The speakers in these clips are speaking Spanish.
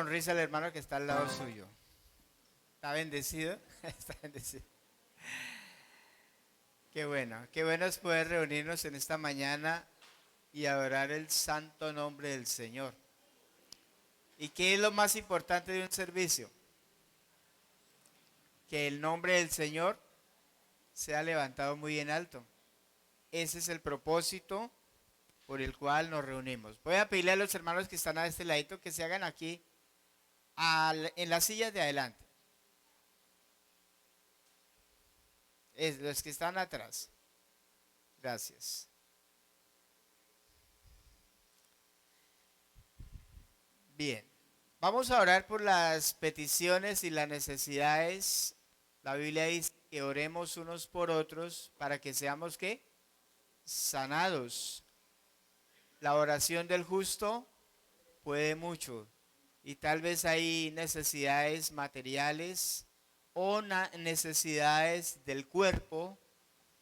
sonrisa al hermano que está al lado suyo. ¿Está bendecido? Está bendecido. Qué bueno es poder reunirnos en esta mañana y adorar el santo nombre del Señor. ¿Y qué es lo más importante de un servicio? Que el nombre del Señor sea levantado muy en alto. Ese es el propósito por el cual nos reunimos. Voy a pedirle a los hermanos que están a este ladito que se hagan aquí en las sillas de adelante. Los que están atrás. Gracias. Bien. Vamos a orar por las peticiones y las necesidades. La Biblia dice que oremos unos por otros para que seamos ¿qué? Sanados. La oración del justo puede mucho. Y tal vez hay necesidades materiales o necesidades del cuerpo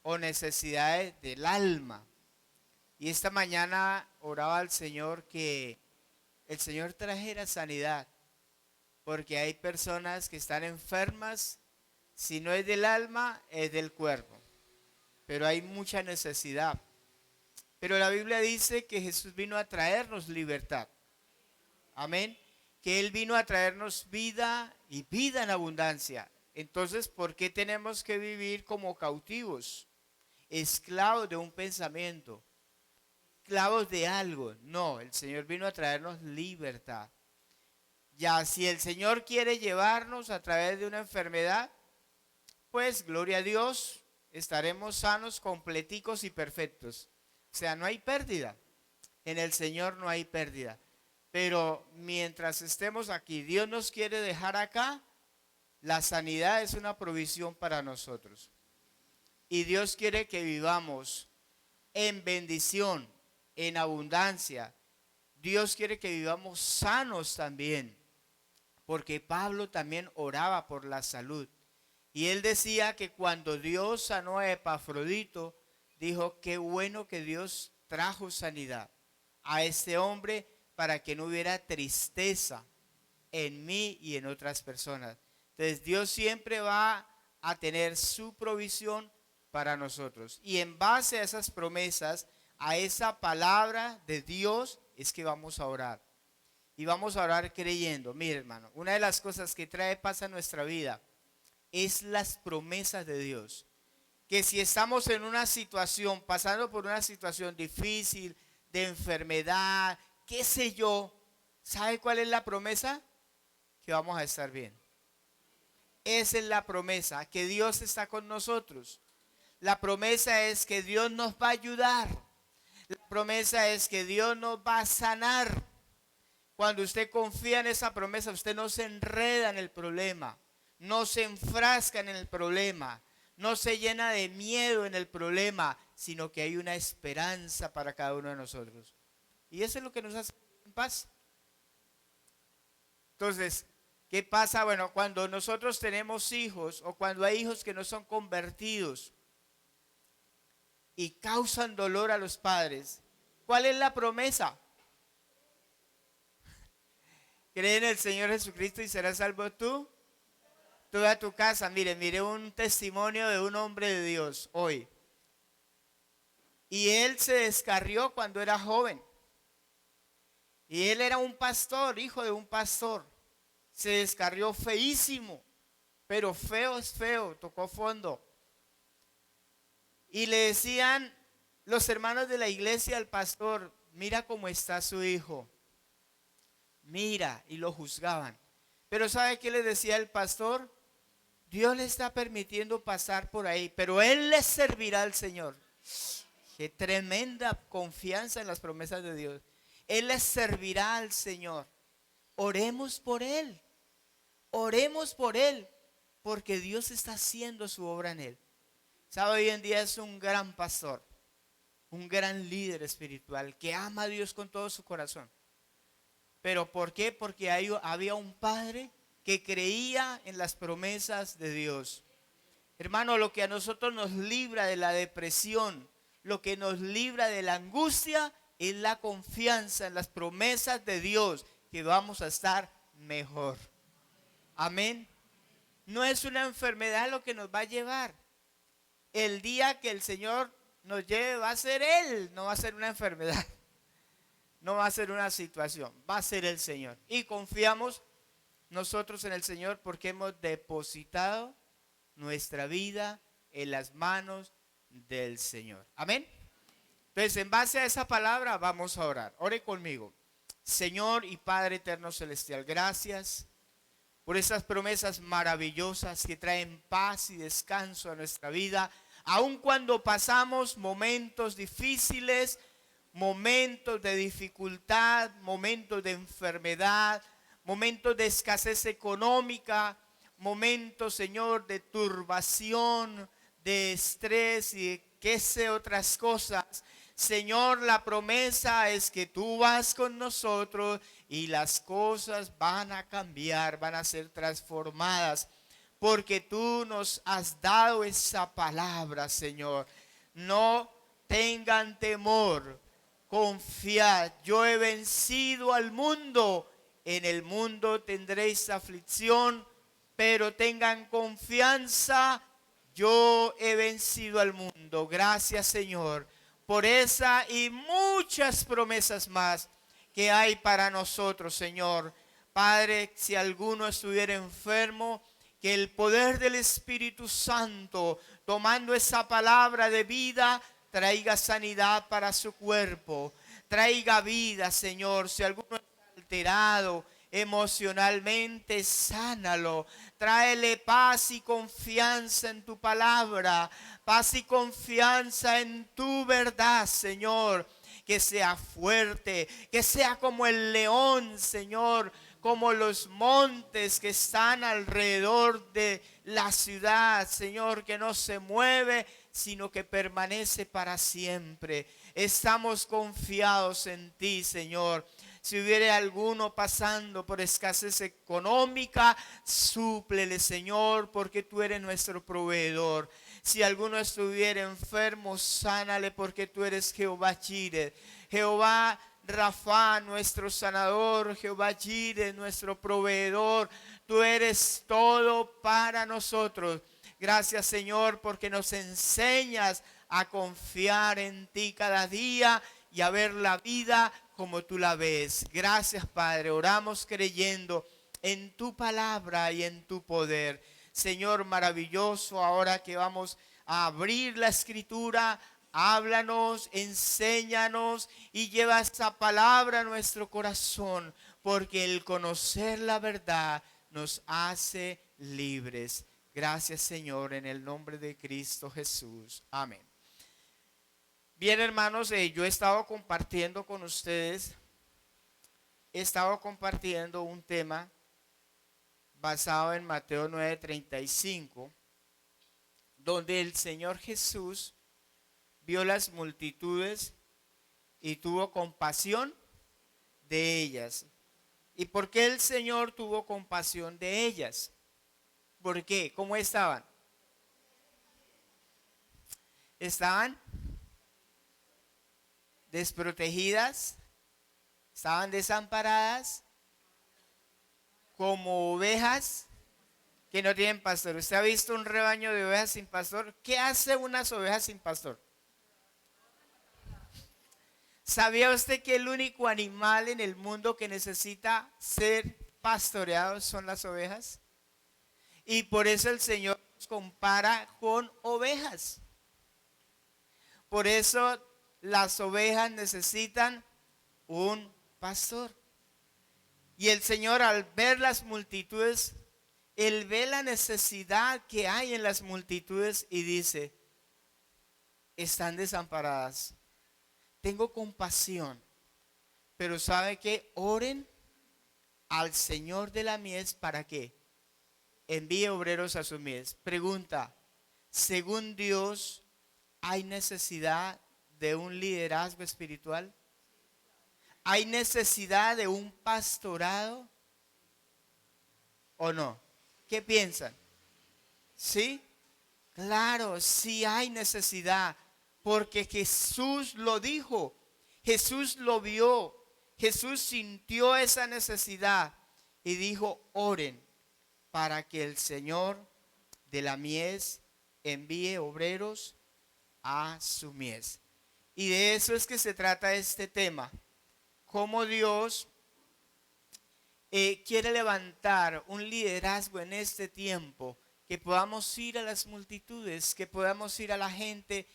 o necesidades del alma. Y esta mañana oraba al Señor que el Señor trajera sanidad, porque hay personas que están enfermas, si no es del alma, es del cuerpo, pero hay mucha necesidad. Pero la Biblia dice que Jesús vino a traernos libertad, amén, que Él vino a traernos vida y vida en abundancia. Entonces, ¿por qué tenemos que vivir como cautivos, esclavos de un pensamiento? Esclavos de algo. No, el Señor vino a traernos libertad. Ya, si el Señor quiere llevarnos a través de una enfermedad, pues gloria a Dios, estaremos sanos, completicos y perfectos. O sea, no hay pérdida. En el Señor no hay pérdida. Pero mientras estemos aquí, Dios nos quiere dejar acá, la sanidad es una provisión para nosotros. Y Dios quiere que vivamos en bendición, en abundancia. Dios quiere que vivamos sanos también, porque Pablo también oraba por la salud. Y él decía que cuando Dios sanó a Epafrodito, dijo, qué bueno que Dios trajo sanidad a este hombre para que no hubiera tristeza en mí y en otras personas. Entonces Dios siempre va a tener su provisión para nosotros. Y en base a esas promesas, a esa palabra de Dios, es que vamos a orar. Y vamos a orar creyendo. Mire, hermano, una de las cosas que trae paz a nuestra vida es las promesas de Dios. Que si estamos en una situación, pasando por una situación difícil, de enfermedad, qué sé yo, ¿sabe cuál es la promesa? Que vamos a estar bien. Esa es la promesa, que Dios está con nosotros. La promesa es que Dios nos va a ayudar. La promesa es que Dios nos va a sanar. Cuando usted confía en esa promesa, usted no se enreda en el problema, no se enfrasca en el problema, no se llena de miedo en el problema, sino que hay una esperanza para cada uno de nosotros. Y eso es lo que nos hace en paz. Entonces, ¿qué pasa? Bueno, cuando nosotros tenemos hijos o cuando hay hijos que no son convertidos y causan dolor a los padres, ¿cuál es la promesa? Cree en el Señor Jesucristo y serás salvo tú a tu casa. Mire un testimonio de un hombre de Dios hoy. Y él se descarrió cuando era joven. Y él era un pastor, hijo de un pastor. Se descarrió feísimo, pero feo es feo, tocó fondo. Y le decían los hermanos de la iglesia al pastor, mira cómo está su hijo. Mira, y lo juzgaban. Pero ¿sabe qué le decía el pastor? Dios le está permitiendo pasar por ahí, pero él le servirá al Señor. Qué tremenda confianza en las promesas de Dios. Él le servirá al Señor. Oremos por él. Oremos por él, porque Dios está haciendo su obra en él. ¿Sabe? Hoy en día es un gran pastor, un gran líder espiritual que ama a Dios con todo su corazón. ¿Pero por qué? Porque había un padre que creía en las promesas de Dios. Hermano, lo que a nosotros nos libra de la depresión, lo que nos libra de la angustia, es la confianza en las promesas de Dios, que vamos a estar mejor. Amén. No es una enfermedad lo que nos va a llevar. El día que el Señor nos lleve va a ser Él, no va a ser una enfermedad. No va a ser una situación, va a ser el Señor. Y confiamos nosotros en el Señor porque hemos depositado nuestra vida en las manos del Señor. Amén. Entonces, en base a esa palabra vamos a orar. Ore conmigo. Señor y Padre eterno celestial, gracias por esas promesas maravillosas que traen paz y descanso a nuestra vida, aun cuando pasamos momentos difíciles, momentos de dificultad, momentos de enfermedad, momentos de escasez económica, momentos, Señor, de turbación, de estrés y de qué sé otras cosas. Señor, la promesa es que tú vas con nosotros y las cosas van a cambiar, van a ser transformadas, porque tú nos has dado esa palabra, Señor. No tengan temor, confiad, yo he vencido al mundo, en el mundo tendréis aflicción, pero tengan confianza, yo he vencido al mundo. Gracias, Señor, por esa y muchas promesas más que hay para nosotros, Señor. Padre, si alguno estuviera enfermo, que el poder del Espíritu Santo, tomando esa palabra de vida, traiga sanidad para su cuerpo, traiga vida, Señor. Si alguno está alterado emocionalmente, sánalo, tráele paz y confianza en tu palabra, paz y confianza en tu verdad, Señor. Que sea fuerte, que sea como el león, Señor, como los montes que están alrededor de la ciudad, Señor, que no se mueve, sino que permanece para siempre. Estamos confiados en ti, Señor. Si hubiera alguno pasando por escasez económica, súplele, Señor, porque tú eres nuestro proveedor. Si alguno estuviera enfermo, sánale, porque tú eres Jehová Jireh, Jehová Rafa, nuestro sanador, Jehová Jireh, nuestro proveedor. Tú eres todo para nosotros. Gracias, Señor, porque nos enseñas a confiar en ti cada día y a ver la vida como tú la ves. Gracias, Padre. Oramos creyendo en tu palabra y en tu poder. Señor maravilloso, ahora que vamos a abrir la escritura, háblanos, enséñanos y lleva esta palabra a nuestro corazón, porque el conocer la verdad nos hace libres. Gracias, Señor, en el nombre de Cristo Jesús. Amén. Bien, hermanos, yo he estado compartiendo con ustedes, un tema basado en Mateo 9:35, donde el Señor Jesús vio las multitudes y tuvo compasión de ellas. ¿Y por qué el Señor tuvo compasión de ellas? ¿Por qué? ¿Cómo estaban? Estaban desprotegidas, estaban desamparadas, como ovejas que no tienen pastor. ¿Usted ha visto un rebaño de ovejas sin pastor? ¿Qué hace unas ovejas sin pastor? ¿Sabía usted que el único animal en el mundo que necesita ser pastoreado son las ovejas? Y por eso el Señor nos compara con ovejas. Por eso las ovejas necesitan un pastor. Y el Señor, al ver las multitudes, Él ve la necesidad que hay en las multitudes y dice: están desamparadas, tengo compasión, pero ¿sabe qué? Oren al Señor de la mies para que envíe obreros a su mies. Pregunta: según Dios, ¿hay necesidad de un liderazgo espiritual? ¿Hay necesidad de un pastorado o no? ¿Qué piensan? ¿Sí? Claro, sí hay necesidad, porque Jesús lo dijo, Jesús lo vio, Jesús sintió esa necesidad. y dijo, oren para que el Señor de la mies envíe obreros a su mies. Y de eso es que se trata este tema, cómo Dios quiere levantar un liderazgo en este tiempo, que podamos ir a las multitudes, que podamos ir a la gente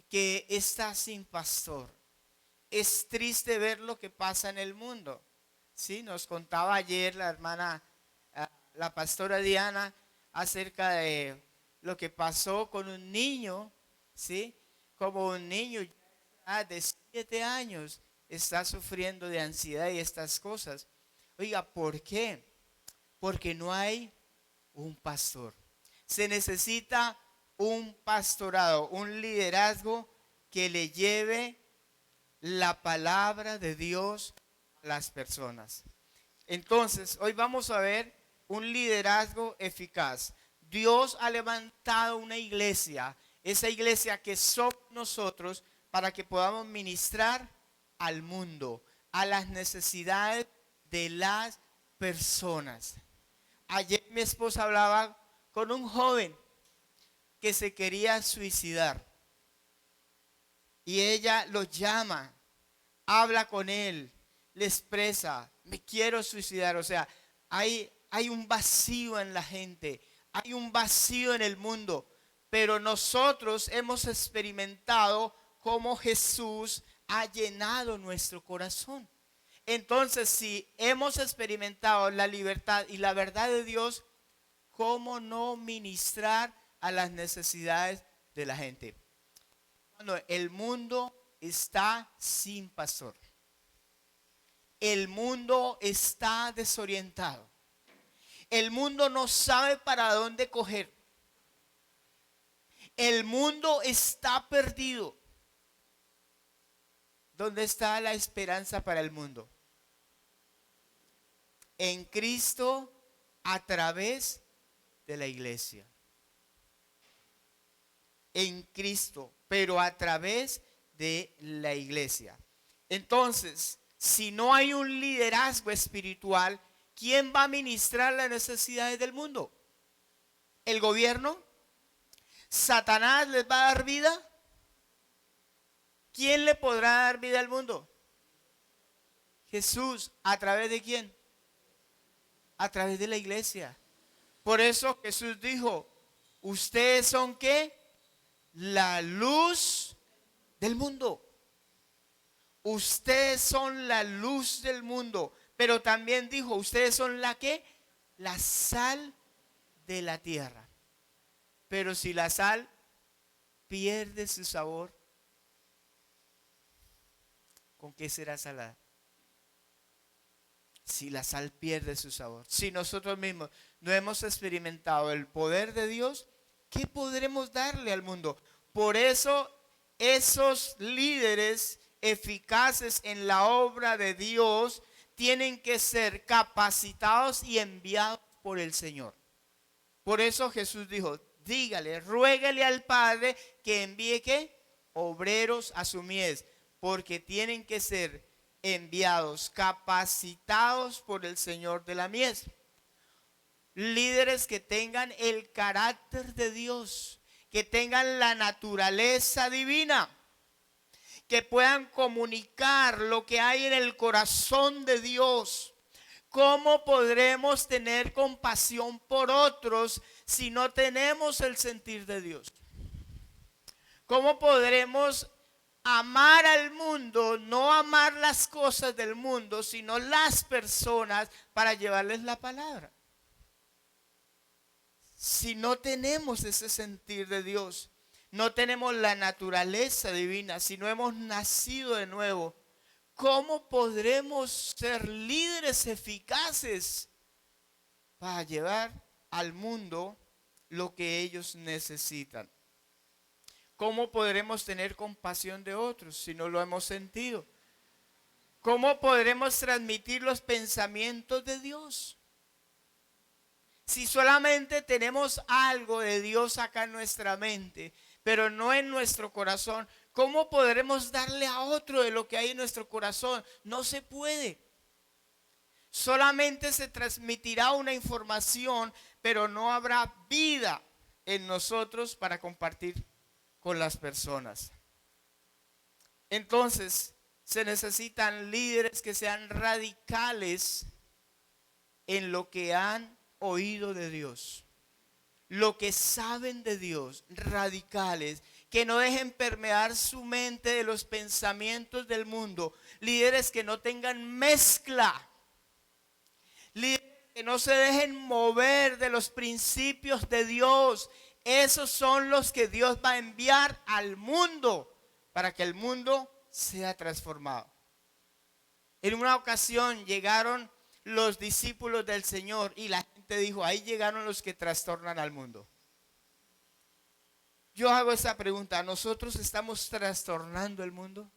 que está sin pastor. Es triste ver lo que pasa en el mundo. Sí, nos contaba ayer la hermana, la pastora Diana, acerca de lo que pasó con un niño, ¿sí? Como un niño de 7 años está sufriendo de ansiedad y estas cosas. Oiga, ¿por qué? Porque no hay un pastor. Se necesita un pastorado, un liderazgo que le lleve la palabra de Dios a las personas. Entonces, hoy vamos a ver un liderazgo eficaz. Dios ha levantado una iglesia, esa iglesia que somos nosotros, para que podamos ministrar al mundo, a las necesidades de las personas. Ayer mi esposa hablaba con un joven que se quería suicidar y ella lo llama, habla con él, le expresa, me quiero suicidar. O sea, hay un vacío en la gente, hay un vacío en el mundo, pero nosotros hemos experimentado cómo Jesús ha llenado nuestro corazón. Entonces, si hemos experimentado la libertad y la verdad de Dios, ¿cómo no ministrar a las necesidades de la gente? Cuando el mundo está sin pastor, el mundo está desorientado, el mundo no sabe para dónde coger, el mundo está perdido. ¿Dónde está la esperanza para el mundo? En Cristo, a través de la iglesia. En Cristo, pero a través de la iglesia. Entonces, si no hay un liderazgo espiritual, ¿quién va a ministrar las necesidades del mundo? ¿El gobierno? ¿Satanás les va a dar vida? ¿Quién le podrá dar vida al mundo? Jesús. ¿A través de quién? A través de la iglesia. Por eso Jesús dijo, ustedes son ¿qué? La luz del mundo. Ustedes son la luz del mundo. Pero también dijo, ustedes son la ¿qué? La sal de la tierra. Pero si la sal pierde su sabor, ¿con qué será salada? Si la sal pierde su sabor, si nosotros mismos no hemos experimentado el poder de Dios, ¿qué podremos darle al mundo? Por eso esos líderes eficaces en la obra de Dios tienen que ser capacitados y enviados por el Señor. Por eso Jesús dijo, dígale, ruégale al Padre que envíe ¿qué? Obreros a su mies, porque tienen que ser enviados, capacitados por el Señor de la mies. Líderes que tengan el carácter de Dios, que tengan la naturaleza divina, que puedan comunicar lo que hay en el corazón de Dios. ¿Cómo podremos tener compasión por otros si no tenemos el sentir de Dios? ¿Cómo podremos amar al mundo, no amar las cosas del mundo, sino las personas para llevarles la palabra? Si no tenemos ese sentir de Dios, no tenemos la naturaleza divina, si no hemos nacido de nuevo, ¿cómo podremos ser líderes eficaces para llevar al mundo lo que ellos necesitan? ¿Cómo podremos tener compasión de otros si no lo hemos sentido? ¿Cómo podremos transmitir los pensamientos de Dios si solamente tenemos algo de Dios acá en nuestra mente, pero no en nuestro corazón? ¿Cómo podremos darle a otro de lo que hay en nuestro corazón? No se puede. Solamente se transmitirá una información, pero no habrá vida en nosotros para compartir con las personas. Entonces, se necesitan líderes que sean radicales en lo que han oído de Dios, lo que saben de Dios, radicales, que no dejen permear su mente de los pensamientos del mundo, líderes que no tengan mezcla, líderes que no se dejen mover de los principios de Dios. Esos son los que Dios va a enviar al mundo para que el mundo sea transformado. En una ocasión llegaron los discípulos del Señor y la gente dijo, ahí llegaron los que trastornan al mundo. Yo hago esa pregunta, ¿nosotros estamos trastornando el mundo?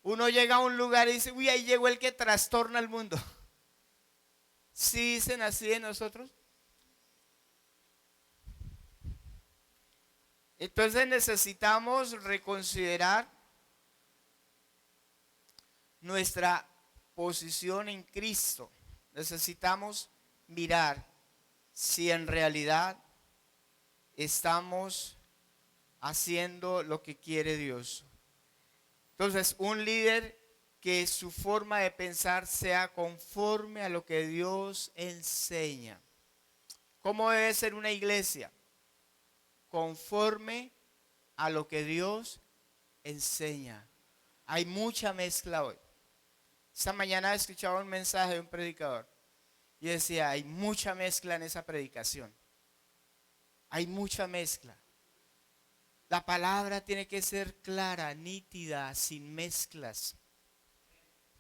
Uno llega a un lugar y dice, uy, ahí llegó el que trastorna el mundo. ¿Sí dicen así de nosotros? Entonces necesitamos reconsiderar nuestra posición en Cristo. Necesitamos mirar si en realidad estamos haciendo lo que quiere Dios. Entonces, un líder que su forma de pensar sea conforme a lo que Dios enseña. ¿Cómo debe ser una iglesia? Conforme a lo que Dios enseña. Hay mucha mezcla hoy. Esta mañana escuchaba un mensaje de un predicador y decía, hay mucha mezcla en esa predicación. Hay mucha mezcla. La palabra tiene que ser clara, nítida, sin mezclas.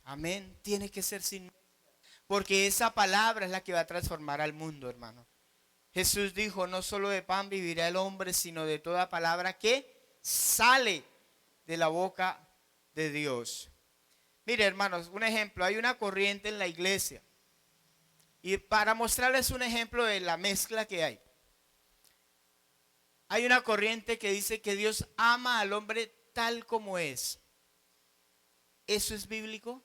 Amén. Tiene que ser sin mezclas. Porque esa palabra es la que va a transformar al mundo, hermano. Jesús dijo, no solo de pan vivirá el hombre, sino de toda palabra que sale de la boca de Dios. Mire, hermanos, un ejemplo. Hay una corriente en la iglesia. Y para mostrarles un ejemplo de la mezcla que hay. Hay una corriente que dice que Dios ama al hombre tal como es. ¿Eso es bíblico?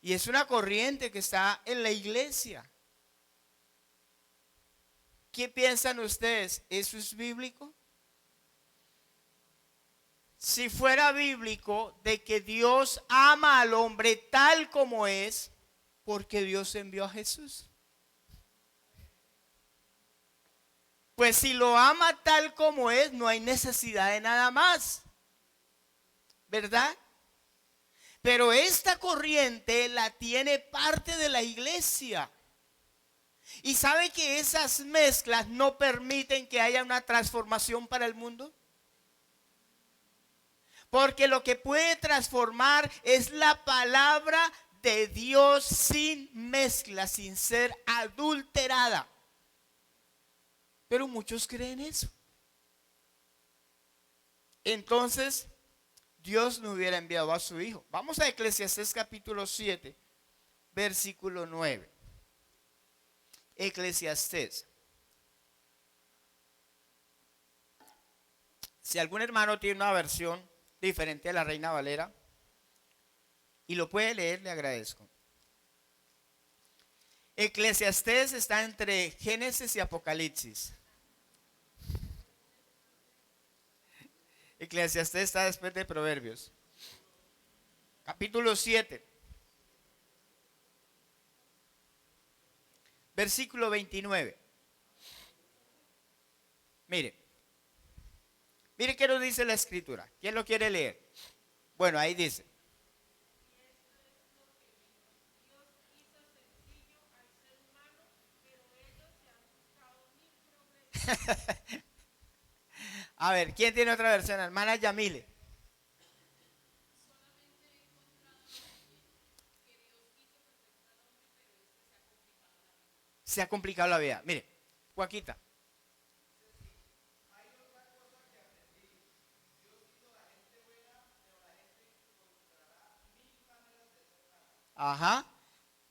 Y es una corriente que está en la iglesia. ¿Qué piensan ustedes? ¿Eso es bíblico? Si fuera bíblico de que Dios ama al hombre tal como es, ¿por qué Dios envió a Jesús? Pues si lo ama tal como es, no hay necesidad de nada más, ¿verdad? Pero esta corriente la tiene parte de la iglesia. ¿Y sabe que esas mezclas no permiten que haya una transformación para el mundo? Porque lo que puede transformar es la palabra de Dios sin mezcla, sin ser adulterada. Pero muchos creen eso. Entonces, Dios no hubiera enviado a su Hijo. Vamos a Eclesiastés capítulo 7, versículo 9. Eclesiastés. Si algún hermano tiene una versión diferente a la Reina Valera y lo puede leer, le agradezco. Eclesiastés está entre Génesis y Apocalipsis. Eclesiastés está después de Proverbios. Capítulo 7. Versículo 29. Mire qué nos dice la escritura. ¿Quién lo quiere leer? Bueno, ahí dice. A ver, ¿quién tiene otra versión? Hermana Yamile. Se ha complicado la vida. Mire, Joaquita. Ajá.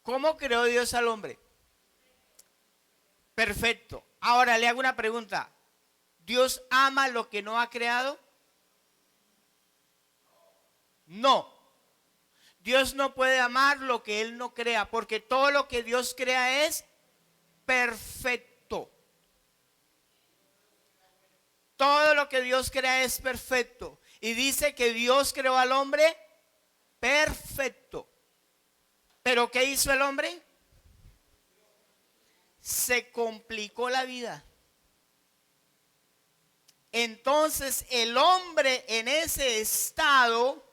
¿Cómo creó Dios al hombre? Perfecto. Ahora le hago una pregunta. ¿Dios ama lo que no ha creado? No. Dios no puede amar lo que Él no crea, porque todo lo que Dios crea es perfecto. Todo lo que Dios crea es perfecto. Y dice que Dios creó al hombre perfecto. ¿Pero qué hizo el hombre? Se complicó la vida. Entonces el hombre en ese estado,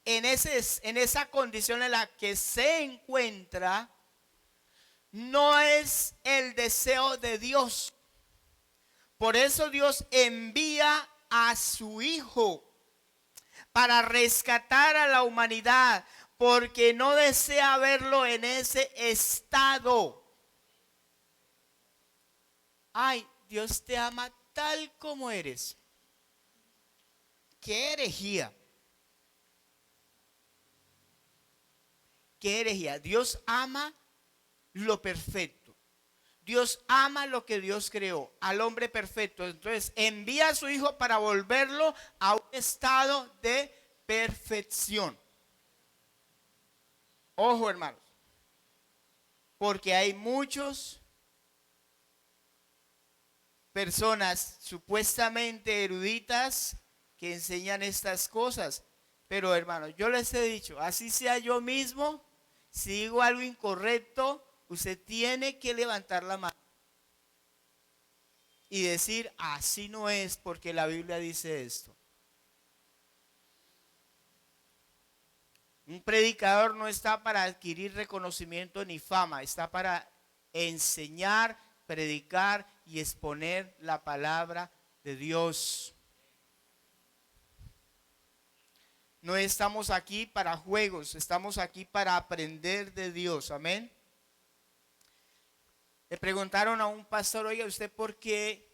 en esa condición en la que se encuentra, no es el deseo de Dios. Por eso Dios envía a su Hijo para rescatar a la humanidad, porque no desea verlo en ese estado. Ay, Dios te ama tal como eres. ¡Qué herejía! ¡Qué herejía! Dios ama lo perfecto. Dios ama lo que Dios creó, al hombre perfecto. Entonces envía a su Hijo para volverlo a un estado de perfección. Ojo, hermanos, porque hay muchas personas supuestamente eruditas que enseñan estas cosas. Pero hermanos, yo les he dicho, así sea yo mismo, si digo algo incorrecto, usted tiene que levantar la mano y decir, así no es, porque la Biblia dice esto. Un predicador no está para adquirir reconocimiento ni fama, está para enseñar, predicar y exponer la palabra de Dios. No estamos aquí para juegos, estamos aquí para aprender de Dios. Amén. Le preguntaron a un pastor, oiga, ¿usted por qué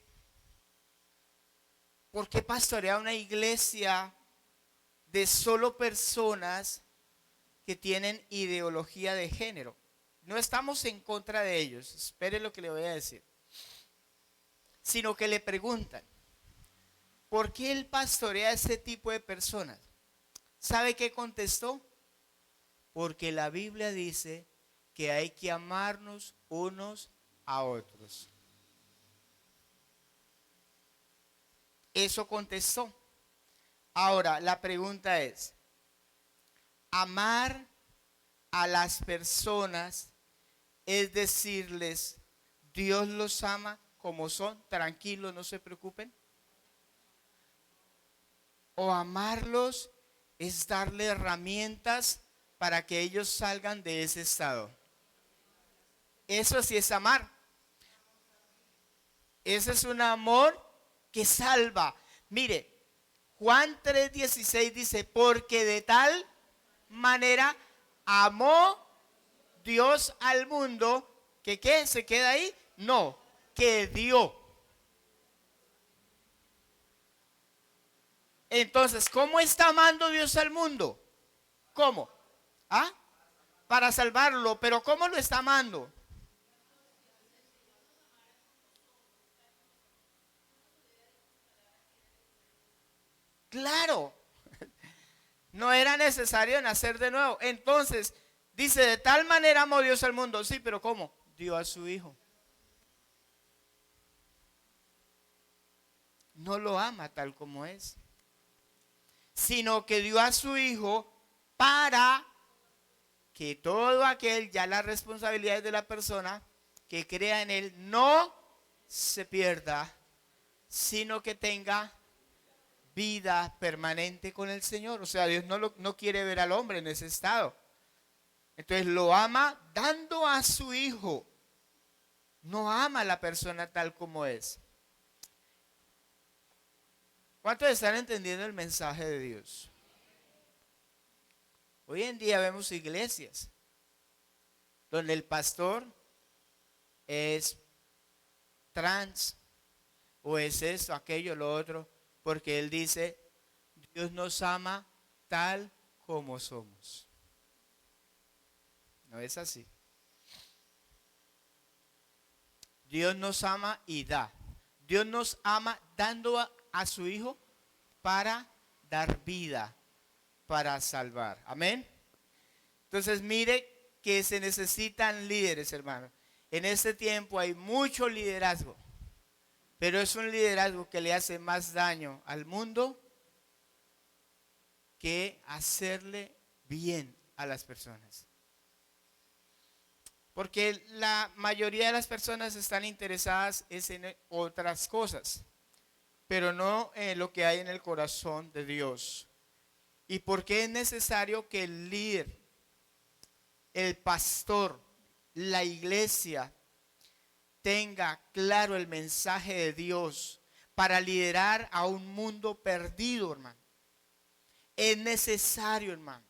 pastorea una iglesia de solo personas que tienen ideología de género? No estamos en contra de ellos, espere lo que le voy a decir. Sino que le preguntan, ¿por qué él pastorea a ese tipo de personas? ¿Sabe qué contestó? Porque la Biblia dice que hay que amarnos unos a otros. Eso contestó. Ahora, la pregunta es, amar a las personas es decirles, Dios los ama como son, tranquilos, no se preocupen. O amarlos es darle herramientas para que ellos salgan de ese estado. Eso sí es amar. Ese es un amor que salva. Mire, Juan 3:16 dice, porque de tal manera amó Dios al mundo, que ¿qué? ¿Se queda ahí? No, que dio. Entonces, ¿cómo está amando Dios al mundo? ¿Cómo? ¿Ah? Para salvarlo, pero ¿cómo lo está amando? Claro, no era necesario nacer de nuevo. Entonces, dice, de tal manera amó Dios al mundo. Sí, pero ¿cómo? Dio a su Hijo. No lo ama tal como es, sino que dio a su Hijo para que todo aquel, ya la responsabilidad es de la persona que crea en Él, no se pierda, sino que tenga vida permanente con el Señor. O sea, Dios no quiere ver al hombre en ese estado. Entonces lo ama dando a su Hijo. No ama a la persona tal como es. ¿Cuántos están entendiendo el mensaje de Dios? Hoy en día vemos iglesias donde el pastor es trans o es esto, aquello, lo otro, porque él dice, Dios nos ama tal como somos. No es así. Dios nos ama y da. Dios nos ama dando a su Hijo para dar vida. para salvar. Amén. Entonces mire que se necesitan líderes, hermano. En este tiempo hay mucho liderazgo, pero es un liderazgo que le hace más daño al mundo que hacerle bien a las personas. Porque la mayoría de las personas están interesadas en otras cosas, pero no en lo que hay en el corazón de Dios. ¿Y por qué es necesario que el líder, el pastor, la iglesia tenga claro el mensaje de Dios para liderar a un mundo perdido, hermano? Es necesario, hermano.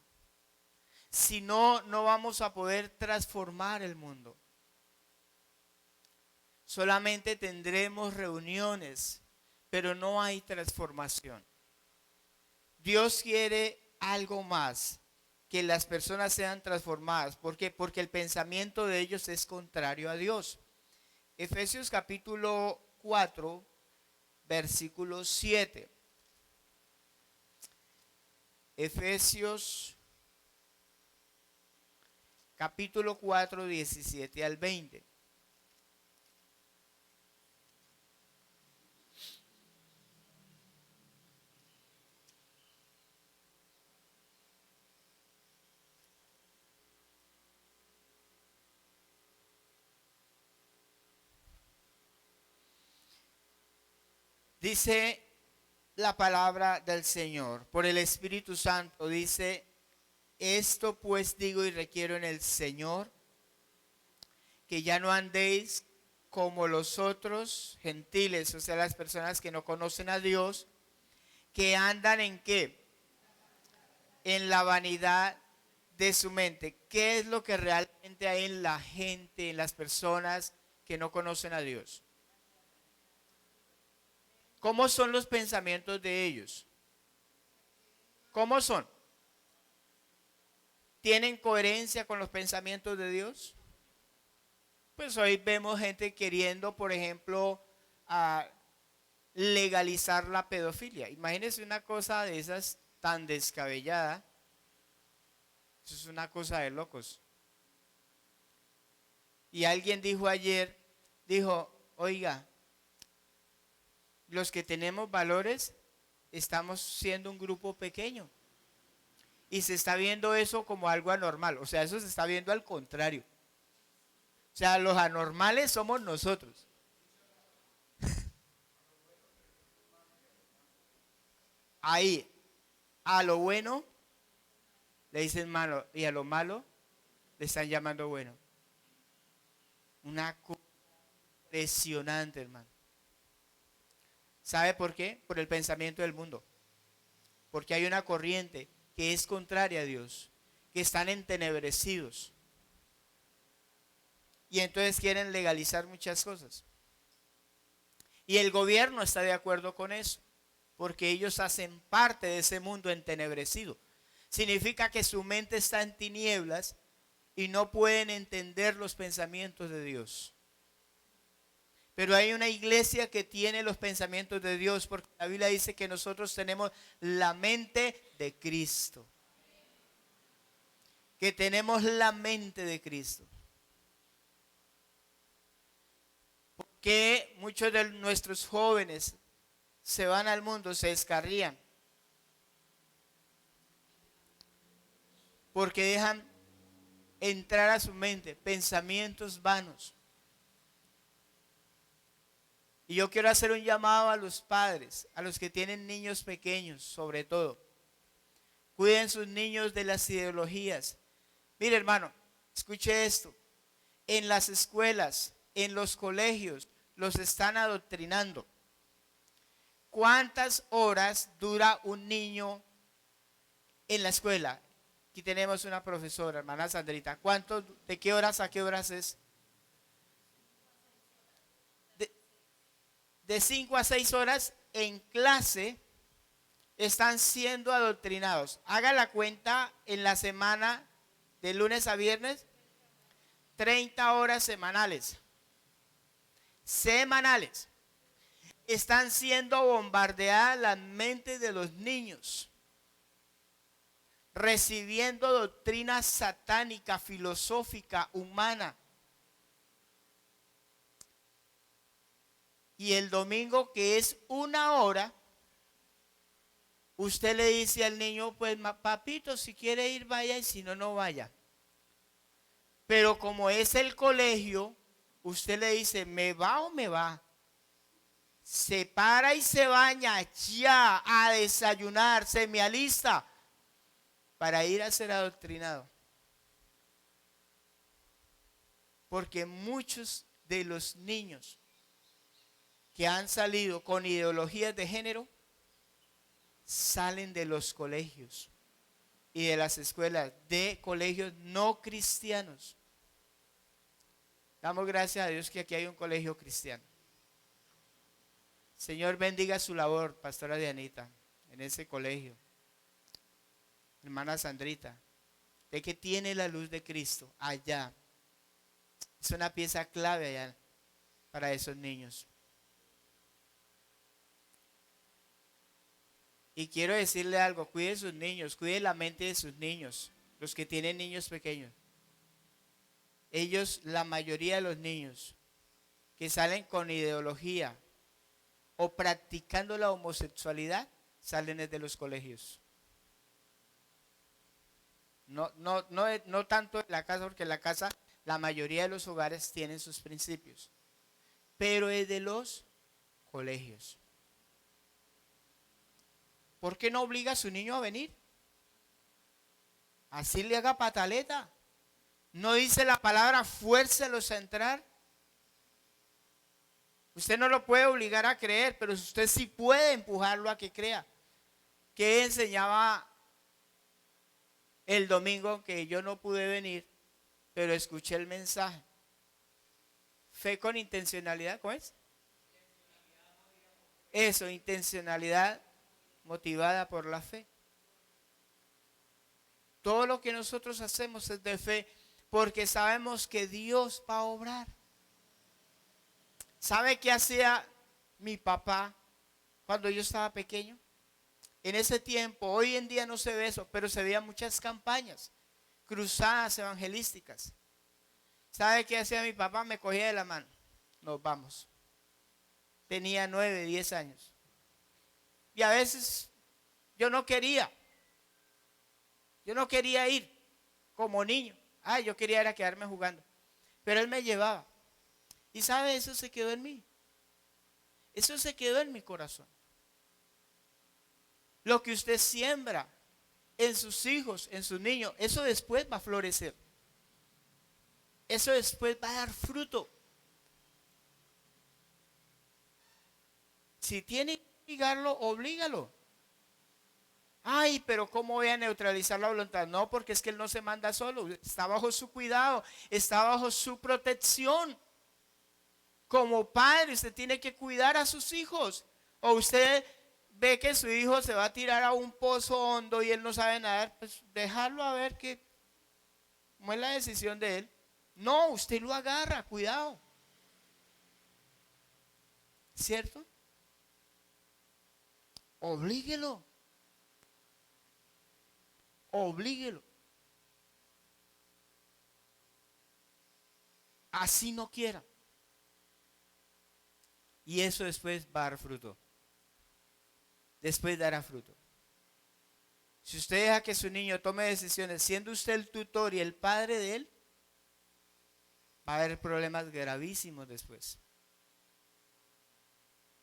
Si no, no vamos a poder transformar el mundo. Solamente tendremos reuniones, pero no hay transformación. Dios quiere algo más, que las personas sean transformadas. ¿Por qué? Porque el pensamiento de ellos es contrario a Dios. Efesios capítulo 4, versículo 7. Efesios capítulo 4, 17 al 20. Dice la palabra del Señor, por el Espíritu Santo, dice: esto pues digo y requiero en el Señor, que ya no andéis como los otros gentiles, o sea, las personas que no conocen a Dios, que andan en qué, en la vanidad de su mente. ¿Qué es lo que realmente hay en la gente, en las personas que no conocen a Dios? ¿Cómo son los pensamientos de ellos? ¿Cómo son? ¿Tienen coherencia con los pensamientos de Dios? Pues hoy vemos gente queriendo, por ejemplo, legalizar la pedofilia. Imagínense una cosa de esas tan descabellada. Eso es una cosa de locos. Y alguien dijo ayer, dijo: oiga, los que tenemos valores estamos siendo un grupo pequeño. Y se está viendo eso como algo anormal. O sea, eso se está viendo al contrario. O sea, los anormales somos nosotros. Ahí, a lo bueno le dicen malo y a lo malo le están llamando bueno. Una cosa impresionante, hermano. ¿Sabe por qué? Por el pensamiento del mundo. Porque hay una corriente que es contraria a Dios, que están entenebrecidos. Y entonces quieren legalizar muchas cosas. Y el gobierno está de acuerdo con eso, porque ellos hacen parte de ese mundo entenebrecido. Significa que su mente está en tinieblas y no pueden entender los pensamientos de Dios. Pero hay una iglesia que tiene los pensamientos de Dios, porque la Biblia dice que nosotros tenemos la mente de Cristo. Que tenemos la mente de Cristo. Porque muchos de nuestros jóvenes se van al mundo, se descarrían, porque dejan entrar a su mente pensamientos vanos. Y yo quiero hacer un llamado a los padres, a los que tienen niños pequeños, sobre todo. Cuiden sus niños de las ideologías. Mire, hermano, escuche esto. En las escuelas, en los colegios, los están adoctrinando. ¿Cuántas horas dura un niño en la escuela? Aquí tenemos una profesora, hermana Sandrita. ¿De qué horas a qué horas es? De 5 a 6 horas en clase están siendo adoctrinados. Haga la cuenta en la semana, de lunes a viernes, 30 horas semanales. Semanales. Están siendo bombardeadas las mentes de los niños. recibiendo doctrina satánica, filosófica, humana. Y el domingo, que es 1 hora, usted le dice al niño, pues papito, si quiere ir vaya y si no, no vaya. Pero como es el colegio, usted le dice, ¿me va o me va? Se para y se baña ya a desayunar, se me alista para ir a ser adoctrinado. Porque muchos de los niños que han salido con ideologías de género salen de los colegios y de las escuelas, de colegios no cristianos. Damos gracias a Dios que aquí hay un colegio cristiano. Señor, bendiga su labor, pastora Dianita, en ese colegio. Hermana Sandrita, de que tiene la luz de Cristo allá. Es una pieza clave allá para esos niños. Y quiero decirle algo, cuide sus niños, cuide la mente de sus niños, los que tienen niños pequeños. Ellos, la mayoría de los niños que salen con ideología o practicando la homosexualidad, salen desde los colegios. No tanto en la casa, porque en la casa la mayoría de los hogares tienen sus principios, pero es de los colegios. ¿Por qué no obliga a su niño a venir? Así le haga pataleta. ¿No dice la palabra fuércelos a entrar? Usted no lo puede obligar a creer, pero usted sí puede empujarlo a que crea. ¿Qué enseñaba el domingo que yo no pude venir, pero escuché el mensaje? Fe con intencionalidad, ¿cómo es? Eso, intencionalidad motivada por la fe. Todo lo que nosotros hacemos es de fe, porque sabemos que Dios va a obrar. ¿Sabe qué hacía mi papá cuando yo estaba pequeño? En ese tiempo, hoy en día no se ve eso, pero se veían muchas campañas, cruzadas evangelísticas. ¿Sabe qué hacía mi papá? Me cogía de la mano. Nos vamos. Tenía 9, 10 años. Y a veces yo no quería. Yo no quería ir como niño. Yo quería era quedarme jugando. Pero él me llevaba. Y sabe, eso se quedó en mí. Eso se quedó en mi corazón. Lo que usted siembra en sus hijos, en sus niños, eso después va a florecer. Eso después va a dar fruto. Si tiene que obligarlo, oblígalo. Pero ¿cómo voy a neutralizar la voluntad? No, porque es que él no se manda solo. Está bajo su cuidado, está bajo su protección. Como padre, usted tiene que cuidar a sus hijos. O usted ve que su hijo se va a tirar a un pozo hondo y él no sabe nadar, pues dejarlo a ver cómo es la decisión de él. No, usted lo agarra, cuidado. ¿Cierto? Oblíguelo. Oblíguelo. Así no quiera. Y eso después va a dar fruto. Después dará fruto. Si usted deja que su niño tome decisiones, siendo usted el tutor y el padre de él, va a haber problemas gravísimos después.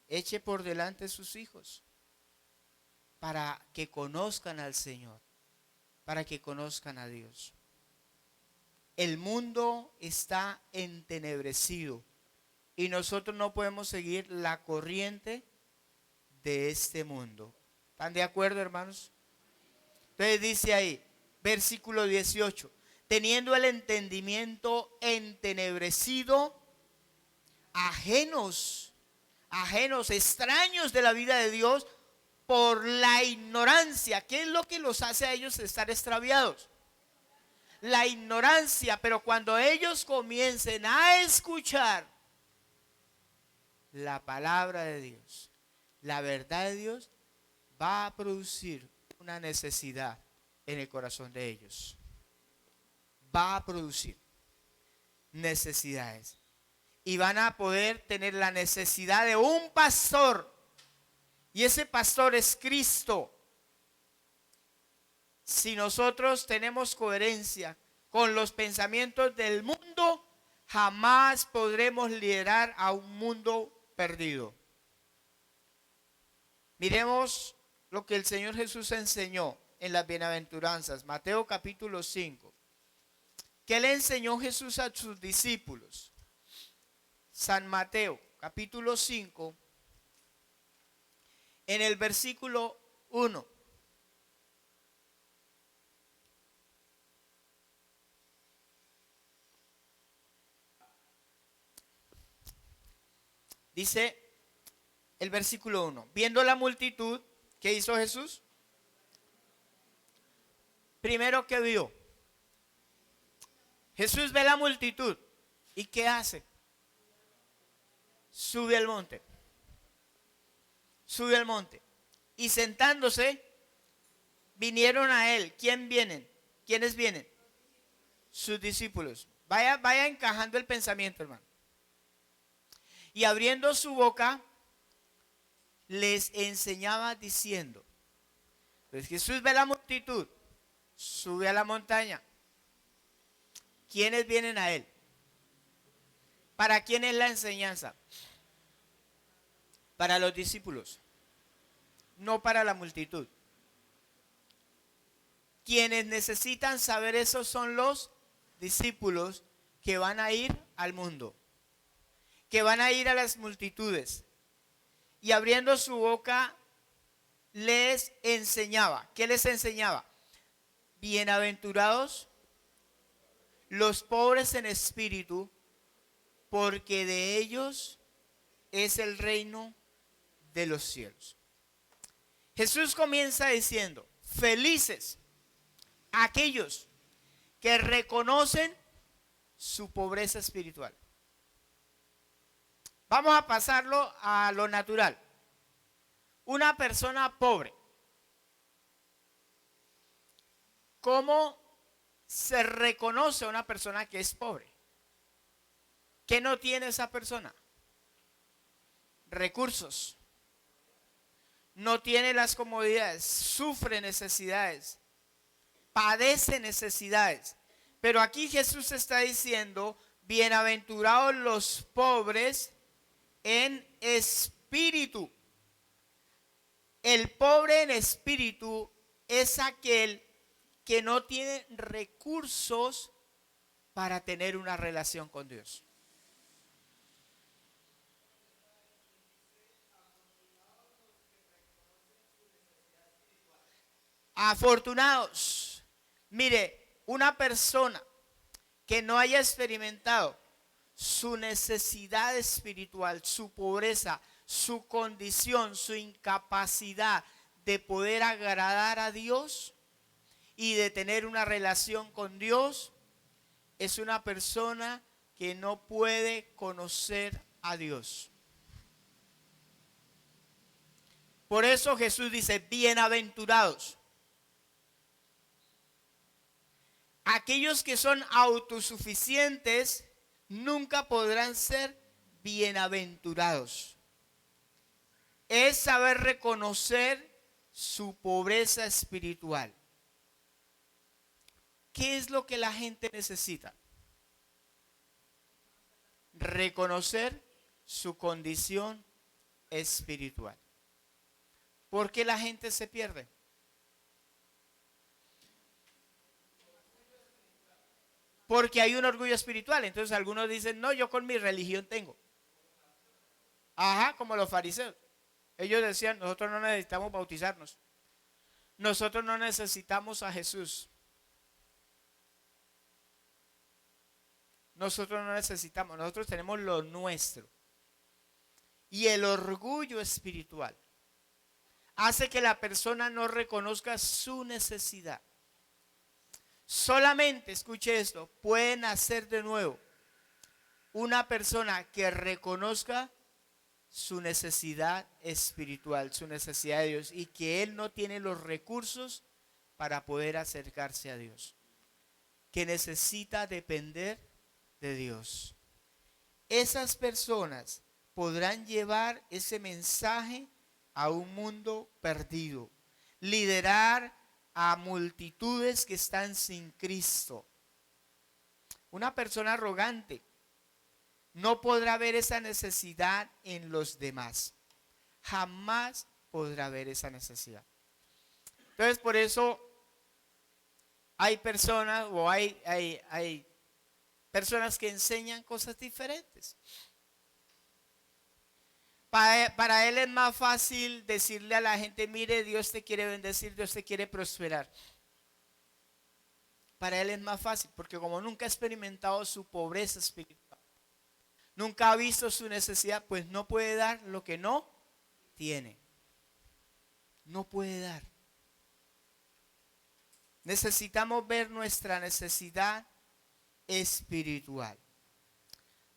Eche por delante sus hijos para que conozcan al Señor, para que conozcan a Dios. El mundo está entenebrecido y nosotros no podemos seguir la corriente de este mundo. ¿Están de acuerdo, hermanos? Entonces dice ahí, versículo 18, teniendo el entendimiento entenebrecido, ajenos, extraños de la vida de Dios por la ignorancia. ¿Qué es lo que los hace a ellos estar extraviados? La ignorancia. Pero cuando ellos comiencen a escuchar la palabra de Dios, la verdad de Dios, va a producir una necesidad en el corazón de ellos. Va a producir necesidades. Y van a poder tener la necesidad de un pastor. Y ese pastor es Cristo. Si nosotros tenemos coherencia con los pensamientos del mundo, jamás podremos liderar a un mundo perdido. Miremos lo que el Señor Jesús enseñó en las bienaventuranzas, Mateo capítulo 5. ¿Qué le enseñó Jesús a sus discípulos? San Mateo capítulo 5, en el versículo 1. Dice el versículo 1. Viendo la multitud, ¿qué hizo Jesús? Primero, ¿qué vio? Jesús ve la multitud. ¿Y qué hace? Sube al monte. Sube al monte. Y sentándose, vinieron a él. ¿Quién vienen? ¿Quiénes vienen? Sus discípulos. Vaya encajando el pensamiento, hermano. Y abriendo su boca, les enseñaba diciendo. Pues Jesús ve la multitud, sube a la montaña. ¿Quiénes vienen a él? ¿Para quién es la enseñanza? Para los discípulos, no para la multitud. Quienes necesitan saber eso son los discípulos que van a ir al mundo, que van a ir a las multitudes. Y abriendo su boca les enseñaba. ¿Qué les enseñaba? Bienaventurados los pobres en espíritu, porque de ellos es el reino de los cielos. Jesús comienza diciendo, felices aquellos que reconocen su pobreza espiritual. Vamos a pasarlo a lo natural. Una persona pobre. ¿Cómo se reconoce a una persona que es pobre? ¿Qué no tiene esa persona? Recursos. No tiene las comodidades, sufre necesidades, padece necesidades. Pero aquí Jesús está diciendo, bienaventurados los pobres en espíritu. El pobre en espíritu es aquel que no tiene recursos para tener una relación con Dios. Afortunados. Mire, una persona que no haya experimentado su necesidad espiritual, su pobreza, su condición, su incapacidad de poder agradar a Dios y de tener una relación con Dios, es una persona que no puede conocer a Dios. Por eso Jesús dice, bienaventurados. Aquellos que son autosuficientes nunca podrán ser bienaventurados. Es saber reconocer su pobreza espiritual. ¿Qué es lo que la gente necesita? Reconocer su condición espiritual. ¿Por qué la gente se pierde? Porque hay un orgullo espiritual. Entonces algunos dicen, no, yo con mi religión tengo. Ajá, como los fariseos. Ellos decían, nosotros no necesitamos bautizarnos. Nosotros no necesitamos a Jesús. Nosotros no necesitamos, nosotros tenemos lo nuestro. Y el orgullo espiritual hace que la persona no reconozca su necesidad. Solamente, escuche esto, puede nacer de nuevo una persona que reconozca su necesidad espiritual, su necesidad de Dios, y que él no tiene los recursos para poder acercarse a Dios, que necesita depender de Dios. Esas personas podrán llevar ese mensaje a un mundo perdido, liderar a multitudes que están sin Cristo. Una persona arrogante no podrá ver esa necesidad en los demás. Jamás podrá ver esa necesidad. Entonces, por eso hay personas o hay personas que enseñan cosas diferentes. Para él es más fácil decirle a la gente, mire, Dios te quiere bendecir, Dios te quiere prosperar. Para él es más fácil, porque como nunca ha experimentado su pobreza espiritual, nunca ha visto su necesidad, pues no puede dar lo que no tiene. No puede dar. Necesitamos ver nuestra necesidad espiritual.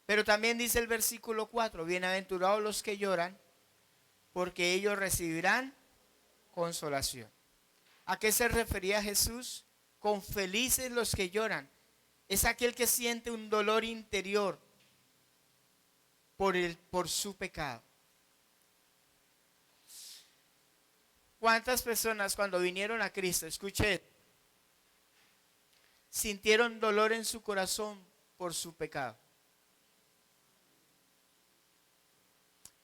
Pero también dice el versículo 4, bienaventurados los que lloran, porque ellos recibirán consolación. ¿A qué se refería Jesús? Con felices los que lloran. Es aquel que siente un dolor interior por su pecado. ¿Cuántas personas cuando vinieron a Cristo, escuché, sintieron dolor en su corazón por su pecado?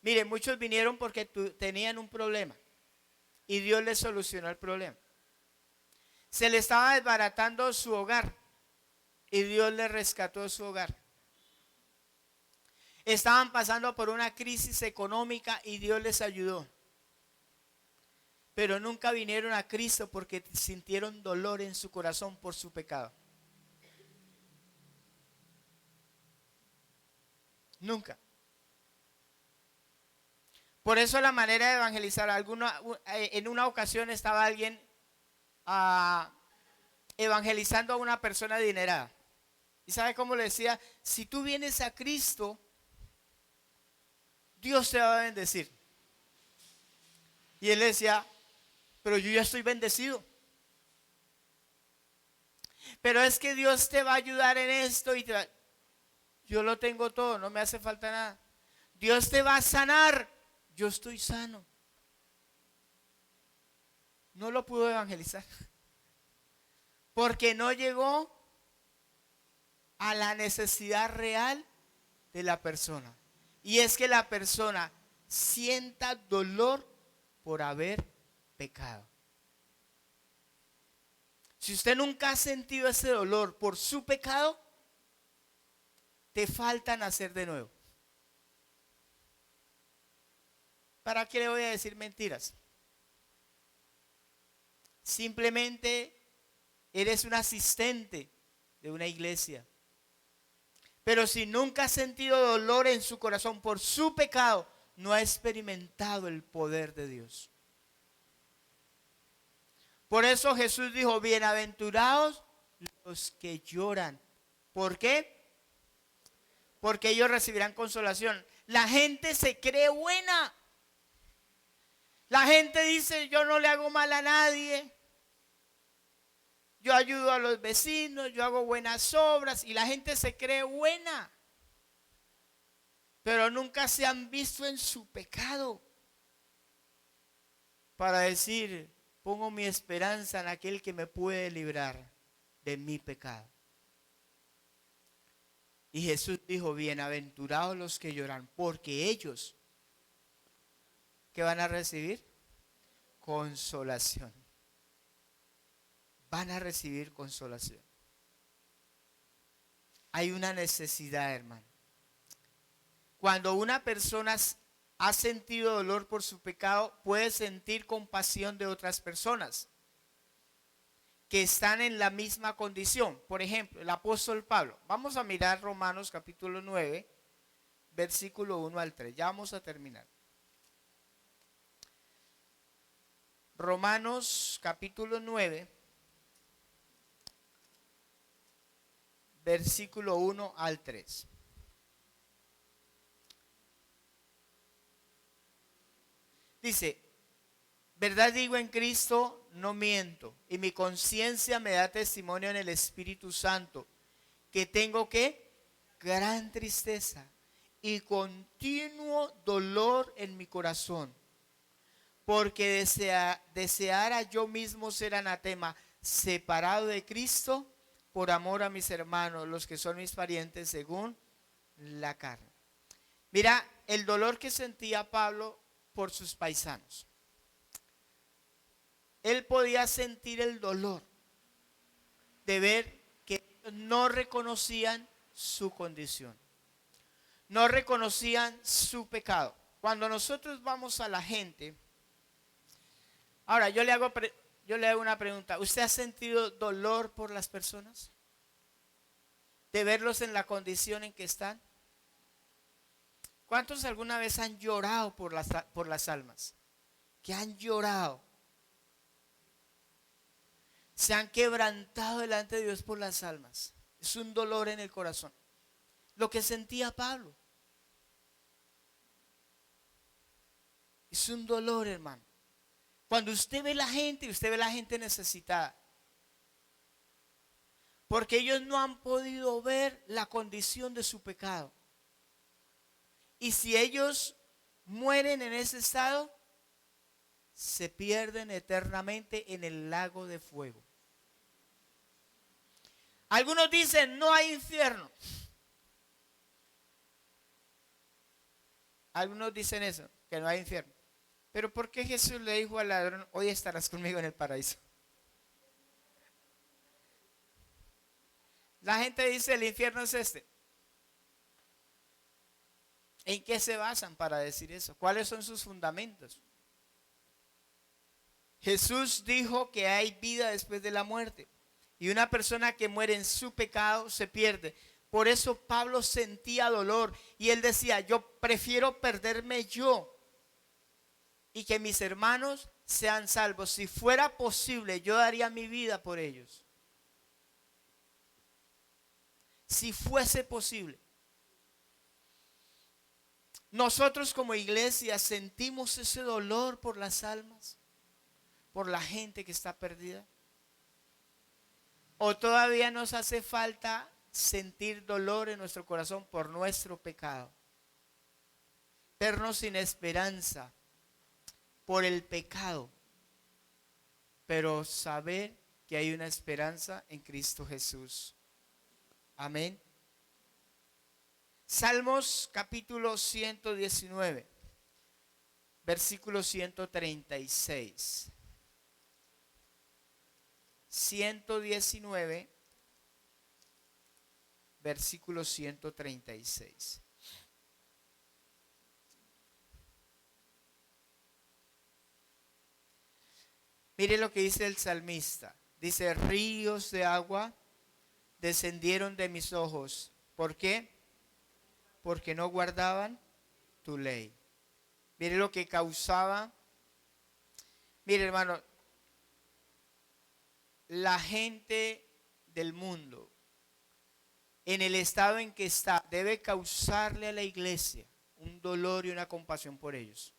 Mire, muchos vinieron porque tenían un problema y Dios les solucionó el problema. Se le estaba desbaratando su hogar y Dios les rescató su hogar. Estaban pasando por una crisis económica y Dios les ayudó. Pero nunca vinieron a Cristo porque sintieron dolor en su corazón por su pecado. Nunca. Por eso la manera de evangelizar, en una ocasión estaba alguien evangelizando a una persona adinerada. ¿Y sabe cómo le decía? Si tú vienes a Cristo, Dios te va a bendecir. Y él le decía, pero yo ya estoy bendecido. Pero es que Dios te va a ayudar en esto y yo lo tengo todo, no me hace falta nada. Dios te va a sanar. Yo estoy sano. No lo pudo evangelizar. Porque no llegó a la necesidad real de la persona. Y es que la persona sienta dolor por haber pecado. Si usted nunca ha sentido ese dolor por su pecado, te falta nacer de nuevo. ¿Para qué le voy a decir mentiras? Simplemente eres un asistente de una iglesia. Pero si nunca ha sentido dolor en su corazón por su pecado, no ha experimentado el poder de Dios. Por eso Jesús dijo, bienaventurados los que lloran. ¿Por qué? Porque ellos recibirán consolación. La gente se cree buena. La gente dice, yo no le hago mal a nadie, yo ayudo a los vecinos, yo hago buenas obras y la gente se cree buena, pero nunca se han visto en su pecado para decir, pongo mi esperanza en aquel que me puede librar de mi pecado. Y Jesús dijo, bienaventurados los que lloran, porque ellos, ¿qué van a recibir? Consolación. Van a recibir consolación. Hay una necesidad, hermano. Cuando una persona ha sentido dolor por su pecado, puede sentir compasión de otras personas que están en la misma condición. Por ejemplo, el apóstol Pablo. Vamos a mirar Romanos capítulo 9, versículo 1 al 3. Ya vamos a terminar. Romanos capítulo 9, versículo 1 al 3. Dice, verdad digo en Cristo, no miento, y mi conciencia me da testimonio en el Espíritu Santo, que tengo que gran tristeza y continuo dolor en mi corazón, porque deseara yo mismo ser anatema, separado de Cristo, por amor a mis hermanos, los que son mis parientes según la carne. Mira el dolor que sentía Pablo por sus paisanos. Él podía sentir el dolor de ver que ellos no reconocían su condición, no reconocían su pecado. Cuando nosotros vamos a la gente, ahora yo le hago una pregunta. ¿Usted ha sentido dolor por las personas? ¿De verlos en la condición en que están? ¿Cuántos alguna vez han llorado por las almas? Que han llorado. Se han quebrantado delante de Dios por las almas. Es un dolor en el corazón. Lo que sentía Pablo. Es un dolor, hermano. Cuando usted ve la gente, usted ve la gente necesitada. Porque ellos no han podido ver la condición de su pecado. Y si ellos mueren en ese estado, se pierden eternamente en el lago de fuego. Algunos dicen, no hay infierno. Algunos dicen eso, que no hay infierno. Pero ¿por qué Jesús le dijo al ladrón, hoy estarás conmigo en el paraíso? La gente dice, el infierno es este. ¿En qué se basan para decir eso? ¿Cuáles son sus fundamentos? Jesús dijo que hay vida después de la muerte. Y una persona que muere en su pecado se pierde. Por eso Pablo sentía dolor. Y él decía, yo prefiero perderme yo y que mis hermanos sean salvos. Si fuera posible, yo daría mi vida por ellos. Si fuese posible. Nosotros como iglesia sentimos ese dolor por las almas, por la gente que está perdida. ¿O todavía nos hace falta sentir dolor en nuestro corazón por nuestro pecado? Vernos sin esperanza por el pecado, pero saber que hay una esperanza en Cristo Jesús. Amén. Salmos capítulo 119, versículo 136. 119, versículo 136. Mire lo que dice el salmista. Dice, ríos de agua descendieron de mis ojos. ¿Por qué? Porque no guardaban tu ley. Mire lo que causaba. Mire, hermano, la gente del mundo, en el estado en que está, debe causarle a la iglesia un dolor y una compasión por ellos.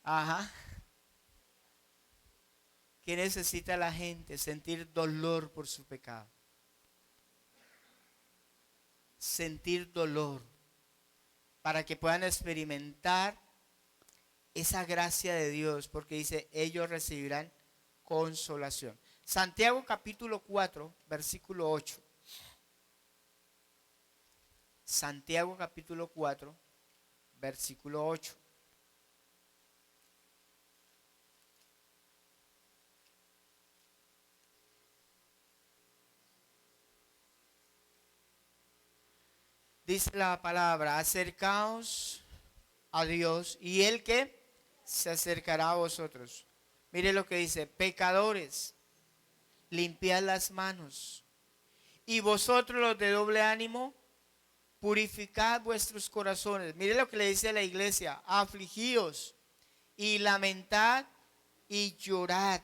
Ajá. ¿Qué necesita la gente? Sentir dolor por su pecado. Sentir dolor para que puedan experimentar esa gracia de Dios, porque dice, ellos recibirán consolación. Santiago capítulo 4, versículo 8. Santiago capítulo 4, versículo 8. Dice la palabra, acercaos a Dios y Él que se acercará a vosotros. Mire lo que dice, pecadores, limpiad las manos. Y vosotros los de doble ánimo, purificad vuestros corazones. Mire lo que le dice a la iglesia, afligíos y lamentad y llorad.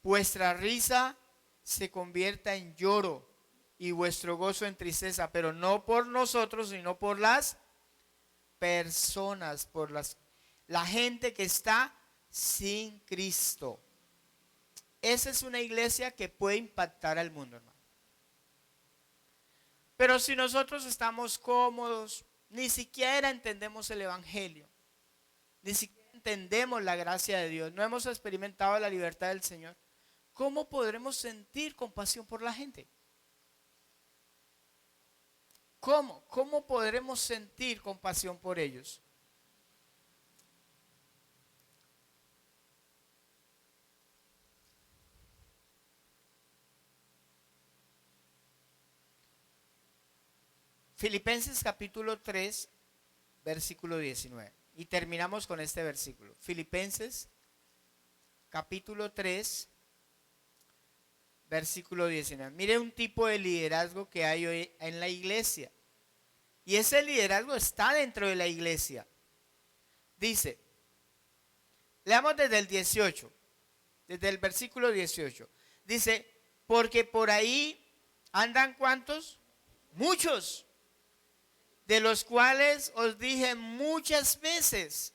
Vuestra risa se convierta en lloro y vuestro gozo en tristeza, pero no por nosotros, sino por las personas, la gente que está sin Cristo. Esa es una iglesia que puede impactar al mundo, hermano. Pero si nosotros estamos cómodos, ni siquiera entendemos el evangelio, ni siquiera entendemos la gracia de Dios, no hemos experimentado la libertad del Señor, ¿cómo podremos sentir compasión por la gente? ¿Cómo? ¿Cómo podremos sentir compasión por ellos? Filipenses capítulo 3, versículo 19. Y terminamos con este versículo. Filipenses capítulo 3, versículo 19. Mire un tipo de liderazgo que hay hoy en la iglesia. Y ese liderazgo está dentro de la iglesia. Dice, leamos desde el 18, desde el versículo 18. Dice, porque por ahí andan ¿cuántos? Muchos, de los cuales os dije muchas veces,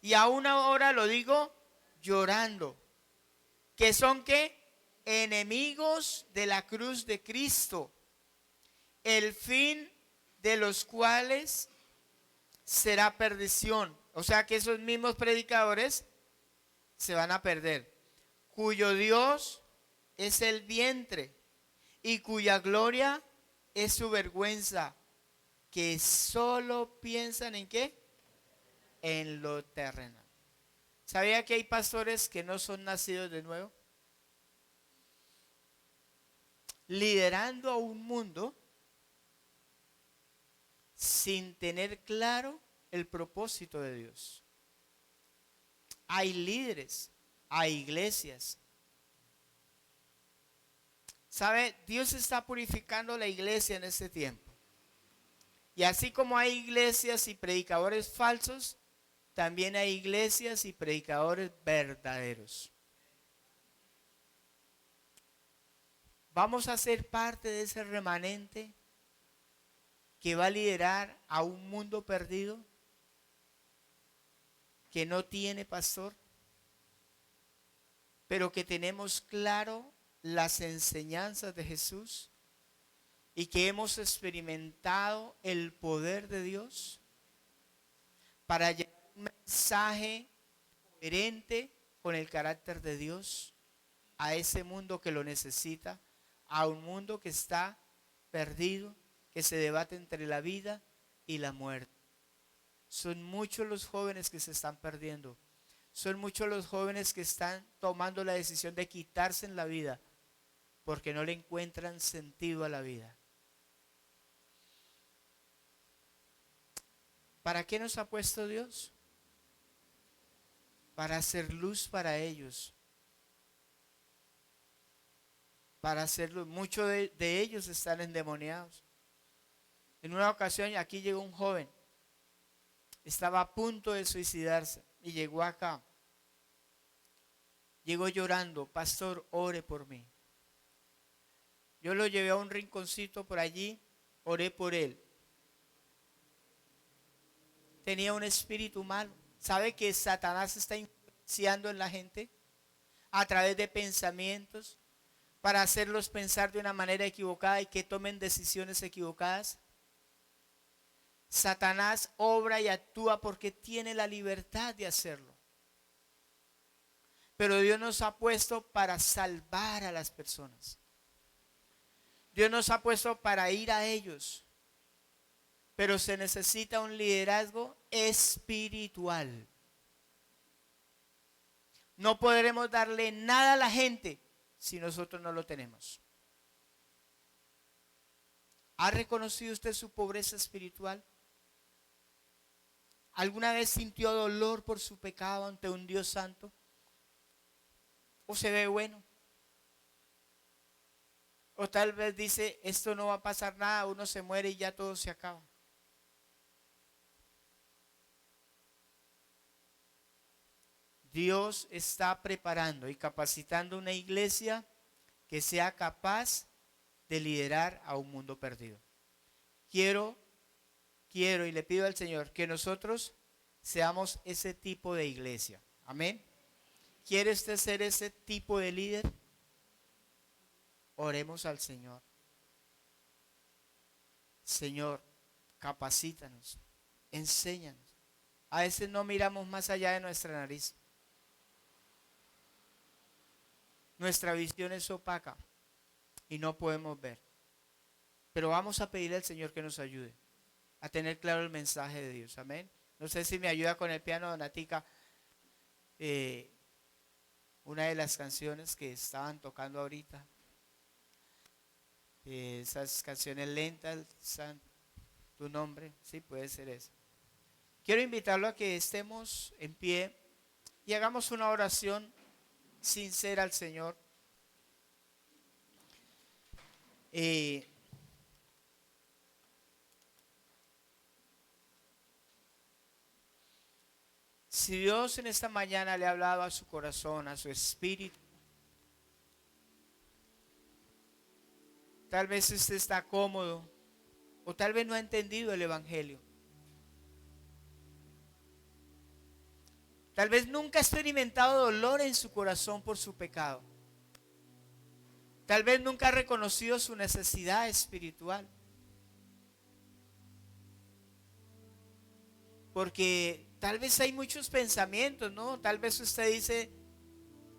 y aún ahora lo digo llorando, que son ¿qué? Enemigos de la cruz de Cristo, el fin de los cuales será perdición. O sea que esos mismos predicadores se van a perder, cuyo Dios es el vientre y cuya gloria es su vergüenza, que solo piensan ¿en qué? En lo terrenal. ¿Sabía que hay pastores que no son nacidos de nuevo? Liderando a un mundo sin tener claro el propósito de Dios. Hay líderes, hay iglesias. ¿Sabe? Dios está purificando la iglesia en este tiempo. Y así como hay iglesias y predicadores falsos, también hay iglesias y predicadores verdaderos. Vamos a ser parte de ese remanente que va a liderar a un mundo perdido, que no tiene pastor, pero que tenemos claro las enseñanzas de Jesús y que hemos experimentado el poder de Dios para llevar un mensaje coherente con el carácter de Dios a ese mundo que lo necesita, a un mundo que está perdido, que se debate entre la vida y la muerte. Son muchos los jóvenes que se están perdiendo. Son muchos los jóvenes que están tomando la decisión de quitarse en la vida porque no le encuentran sentido a la vida. ¿Para qué nos ha puesto Dios? Para hacer luz para ellos. Para hacer luz. Muchos de ellos están endemoniados. En una ocasión aquí llegó un joven. Estaba a punto de suicidarse y llegó acá. Llegó llorando, pastor, ore por mí. Yo lo llevé a un rinconcito por allí, oré por él. Tenía un espíritu malo. ¿Sabe que Satanás está influenciando en la gente a través de pensamientos para hacerlos pensar de una manera equivocada y que tomen decisiones equivocadas? Satanás obra y actúa porque tiene la libertad de hacerlo. Pero Dios nos ha puesto para salvar a las personas. Dios nos ha puesto para ir a ellos. Pero se necesita un liderazgo espiritual. No podremos darle nada a la gente si nosotros no lo tenemos. ¿Ha reconocido usted su pobreza espiritual? ¿Alguna vez sintió dolor por su pecado ante un Dios santo? ¿O se ve bueno? ¿O tal vez dice, esto no va a pasar nada, uno se muere y ya todo se acaba? Dios está preparando y capacitando una iglesia que sea capaz de liderar a un mundo perdido. Quiero quiero y le pido al Señor que nosotros seamos ese tipo de iglesia. Amén. ¿Quiere usted ser ese tipo de líder? Oremos al Señor. Señor, capacítanos, enséñanos. A veces no miramos más allá de nuestra nariz. Nuestra visión es opaca y no podemos ver. Pero vamos a pedirle al Señor que nos ayude a tener claro el mensaje de Dios. Amén. No sé si me ayuda con el piano, Donatica. Una de las canciones que estaban tocando ahorita. Esas canciones lentas, tu nombre, sí, puede ser eso. Quiero invitarlo a que estemos en pie y hagamos una oración sincera al Señor. Si Dios en esta mañana le ha hablado a su corazón, a su espíritu, tal vez usted está cómodo o tal vez no ha entendido el evangelio. Tal vez nunca ha experimentado dolor en su corazón por su pecado. Tal vez nunca ha reconocido su necesidad espiritual. Porque tal vez hay muchos pensamientos, ¿no? Tal vez usted dice,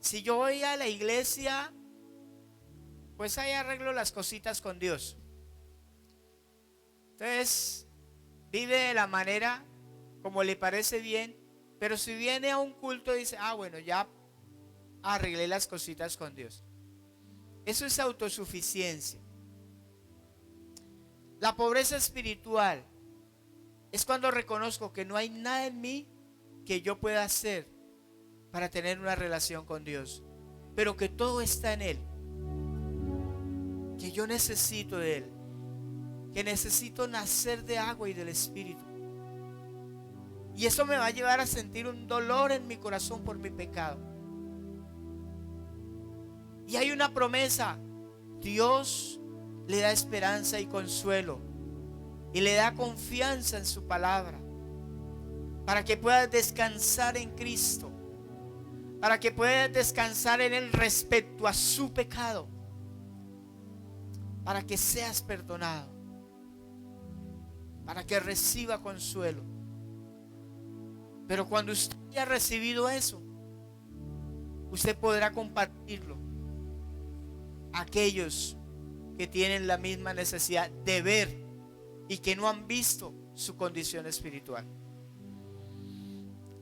si yo voy a la iglesia, pues ahí arreglo las cositas con Dios. Entonces, vive de la manera como le parece bien, pero si viene a un culto dice, bueno, ya arreglé las cositas con Dios. Eso es autosuficiencia. La pobreza espiritual es cuando reconozco que no hay nada en mí que yo pueda hacer para tener una relación con Dios, pero que todo está en Él, que yo necesito de Él, que necesito nacer de agua y del Espíritu. Y eso me va a llevar a sentir un dolor en mi corazón por mi pecado. Y hay una promesa. Dios le da esperanza y consuelo y le da confianza en su palabra para que puedas descansar en Cristo, para que puedas descansar en Él respecto a su pecado, para que seas perdonado, para que reciba consuelo. Pero cuando usted haya recibido eso, usted podrá compartirlo a aquellos que tienen la misma necesidad de ver y que no han visto su condición espiritual.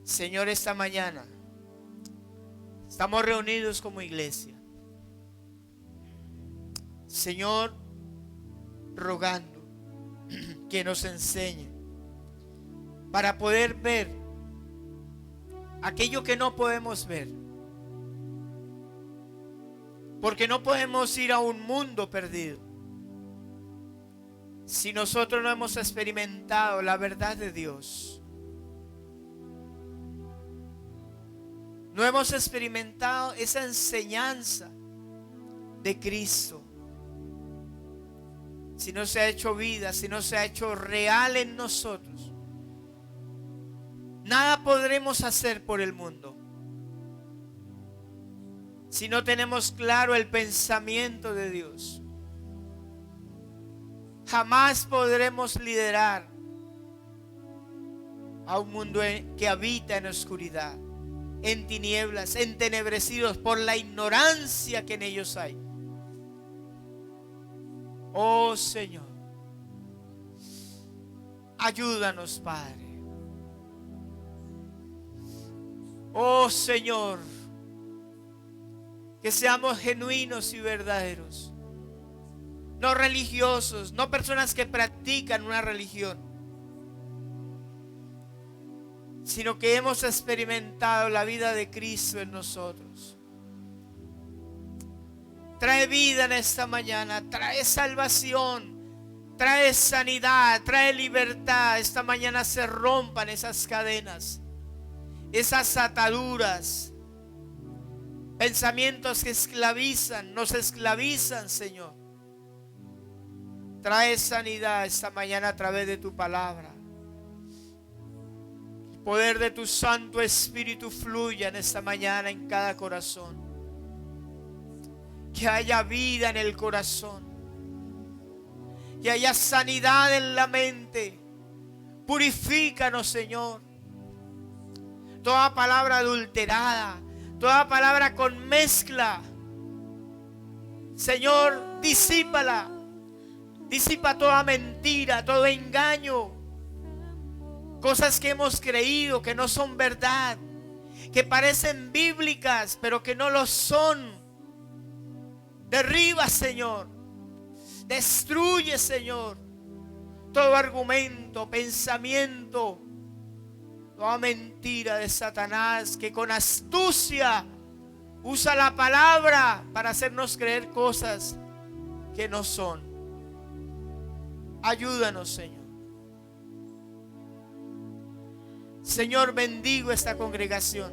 Señor, esta mañana estamos reunidos como iglesia. Señor, rogando que nos enseñe para poder ver aquello que no podemos ver. Porque no podemos ir a un mundo perdido si nosotros no hemos experimentado la verdad de Dios. No hemos experimentado esa enseñanza de Cristo. Si no se ha hecho vida, si no se ha hecho real en nosotros, nada podremos hacer por el mundo. Si no tenemos claro el pensamiento de Dios, jamás podremos liderar a un mundo que habita en oscuridad, en tinieblas, entenebrecidos por la ignorancia que en ellos hay. Oh Señor, ayúdanos, Padre. Oh Señor, que seamos genuinos y verdaderos, no religiosos, no personas que practican una religión, sino que hemos experimentado la vida de Cristo en nosotros. Trae vida en esta mañana, trae salvación, trae sanidad, trae libertad. Esta mañana se rompan esas cadenas, esas ataduras, pensamientos que esclavizan, nos esclavizan, Señor. Trae sanidad esta mañana a través de tu palabra. poder de tu Santo Espíritu fluya en esta mañana en cada corazón. Que haya vida en el corazón. Que haya sanidad en la mente. Purifícanos, Señor. Toda palabra adulterada, toda palabra con mezcla, Señor, disípala. Disipa toda mentira, todo engaño. Cosas que hemos creído que no son verdad, que parecen bíblicas, pero que no lo son. Derriba, Señor. Destruye, Señor, todo argumento, pensamiento, toda mentira de Satanás que con astucia usa la palabra para hacernos creer cosas que no son. Ayúdanos, Señor. Señor, bendigo esta congregación.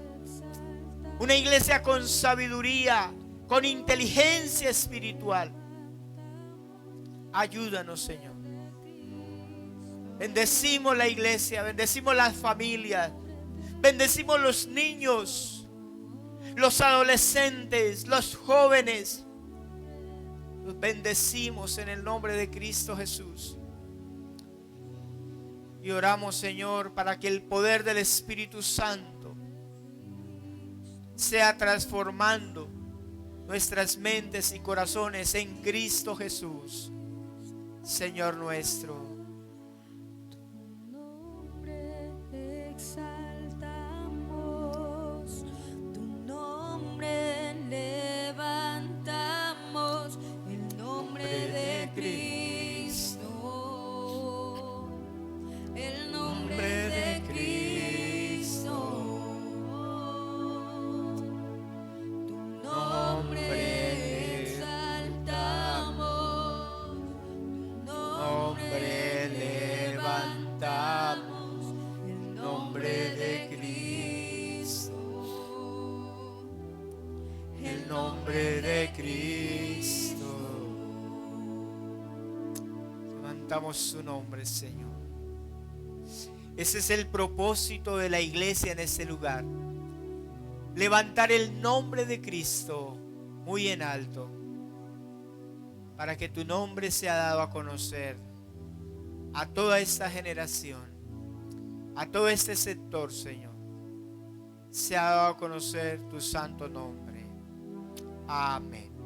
Una iglesia con sabiduría, con inteligencia espiritual. Ayúdanos, Señor. Bendecimos la iglesia, bendecimos las familias, bendecimos los niños, los adolescentes, los jóvenes. Los bendecimos en el nombre de Cristo Jesús. Y oramos, Señor, para que el poder del Espíritu Santo sea transformando nuestras mentes y corazones en Cristo Jesús, Señor nuestro. Tu nombre levantamos, el nombre de Cristo, el nombre de Cristo, tu nombre exaltamos, tu nombre levantamos, el nombre de Cristo, El nombre de Cristo. Levantamos su nombre, Señor. Ese es el propósito de la iglesia en este lugar. Levantar el nombre de Cristo muy en alto, para que tu nombre sea dado a conocer a toda esta generación, a todo este sector, Señor. Se ha dado a conocer tu santo nombre. Amén.